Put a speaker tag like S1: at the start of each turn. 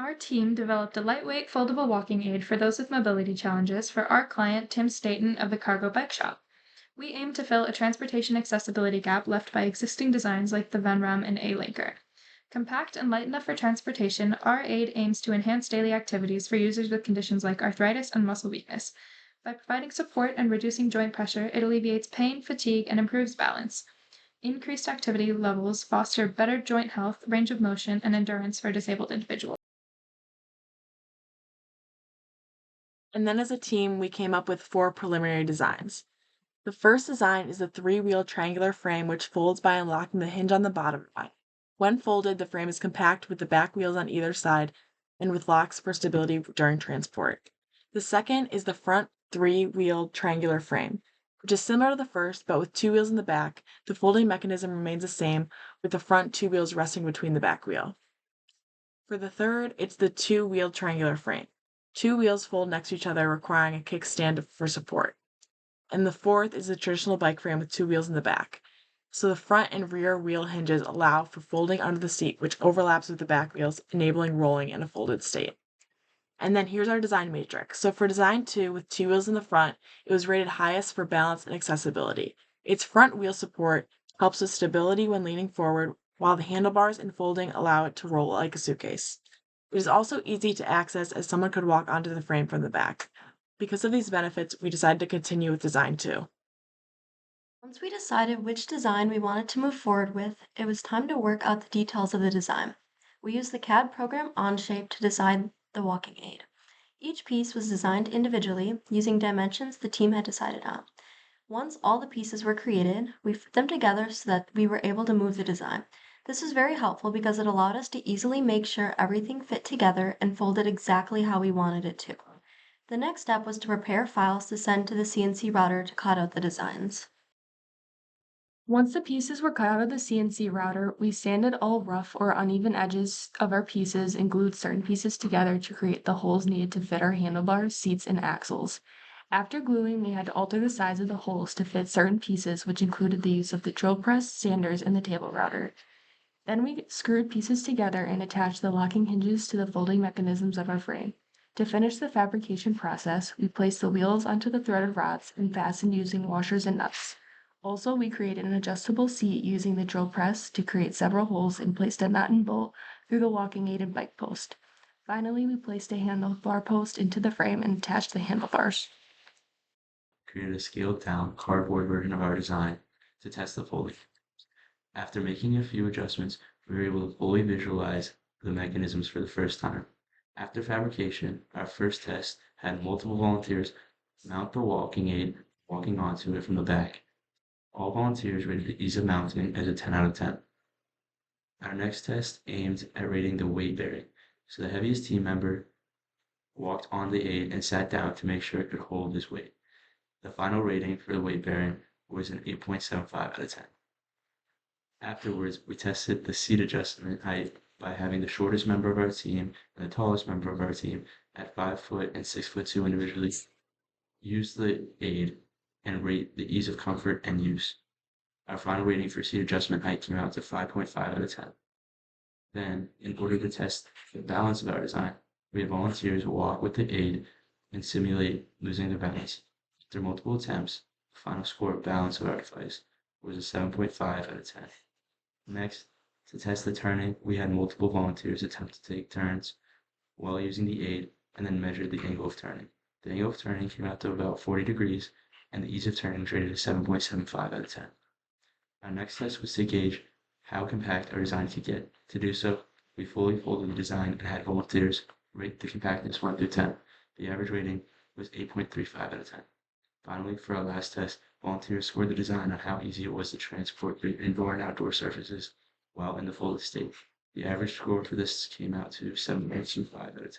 S1: Our team developed a lightweight foldable walking aid for those with mobility challenges for our client Tim Staten of the Cargo Bike Shop. We aim to fill a transportation accessibility gap left by existing designs like the Venram and A-Linker. Compact and light enough for transportation, our aid aims to enhance daily activities for users with conditions like arthritis and muscle weakness. By providing support and reducing joint pressure, it alleviates pain, fatigue, and improves balance. Increased activity levels foster better joint health, range of motion, and endurance for disabled individuals.
S2: And then as a team, we came up with 4 preliminary designs. The first design is a 3-wheel triangular frame which folds by unlocking the hinge on the bottom right. When folded, the frame is compact with the back wheels on either side and with locks for stability during transport. The second is the front 3-wheel triangular frame, which is similar to the first but with 2 wheels in the back. The folding mechanism remains the same with the front 2 wheels resting between the back wheel. For the third, it's the 2-wheel triangular frame. 2 wheels fold next to each other, requiring a kickstand for support. And the fourth is the traditional bike frame with 2 wheels in the back. So the front and rear wheel hinges allow for folding under the seat, which overlaps with the back wheels, enabling rolling in a folded state. And then here's our design matrix. So for design 2 with 2 wheels in the front, it was rated highest for balance and accessibility. Its front wheel support helps with stability when leaning forward, while the handlebars and folding allow it to roll like a suitcase. It is also easy to access as someone could walk onto the frame from the back. Because of these benefits, we decided to continue with design 2.
S3: Once we decided which design we wanted to move forward with, it was time to work out the details of the design. We used the CAD program Onshape to design the walking aid. Each piece was designed individually using dimensions the team had decided on. Once all the pieces were created, we put them together so that we were able to move the design. This was very helpful because it allowed us to easily make sure everything fit together and folded exactly how we wanted it to. The next step was to prepare files to send to the CNC router to cut out the designs.
S1: Once the pieces were cut out of the CNC router, we sanded all rough or uneven edges of our pieces and glued certain pieces together to create the holes needed to fit our handlebars, seats, and axles. After gluing, we had to alter the size of the holes to fit certain pieces, which included the use of the drill press, sanders, and the table router. Then we screwed pieces together and attached the locking hinges to the folding mechanisms of our frame. To finish the fabrication process, we placed the wheels onto the threaded rods and fastened using washers and nuts. Also, we created an adjustable seat using the drill press to create several holes and placed a nut and bolt through the walking aid and bike post. Finally, we placed a handlebar post into the frame and attached the handlebars.
S4: Created a scaled down cardboard version of our design to test the folding. After making a few adjustments, we were able to fully visualize the mechanisms for the first time. After fabrication, our first test had multiple volunteers mount the walking aid, walking onto it from the back. All volunteers rated the ease of mounting as a 10 out of 10. Our next test aimed at rating the weight bearing, so the heaviest team member walked on the aid and sat down to make sure it could hold his weight. The final rating for the weight bearing was an 8.75 out of 10. Afterwards, we tested the seat adjustment height by having the shortest member of our team and the tallest member of our team at 5 foot and 6 foot 2 individually use the aid and rate the ease of comfort and use. Our final rating for seat adjustment height came out to 5.5 out of 10. Then, in order to test the balance of our design, we had volunteers walk with the aid and simulate losing their balance. After multiple attempts, the final score of balance of our device was a 7.5 out of 10. Next, to test the turning, we had multiple volunteers attempt to take turns while using the aid and then measure the angle of turning. The angle of turning came out to about 40 degrees, and the ease of turning was rated a 7.75 out of 10. Our next test was to gauge how compact our design could get. To do so, we fully folded the design and had volunteers rate the compactness 1 through 10. The average rating was 8.35 out of 10. Finally, for our last test, volunteers scored the design on how easy it was to transport through indoor and outdoor surfaces while in the folded state. The average score for this came out to 7.25 out of 10.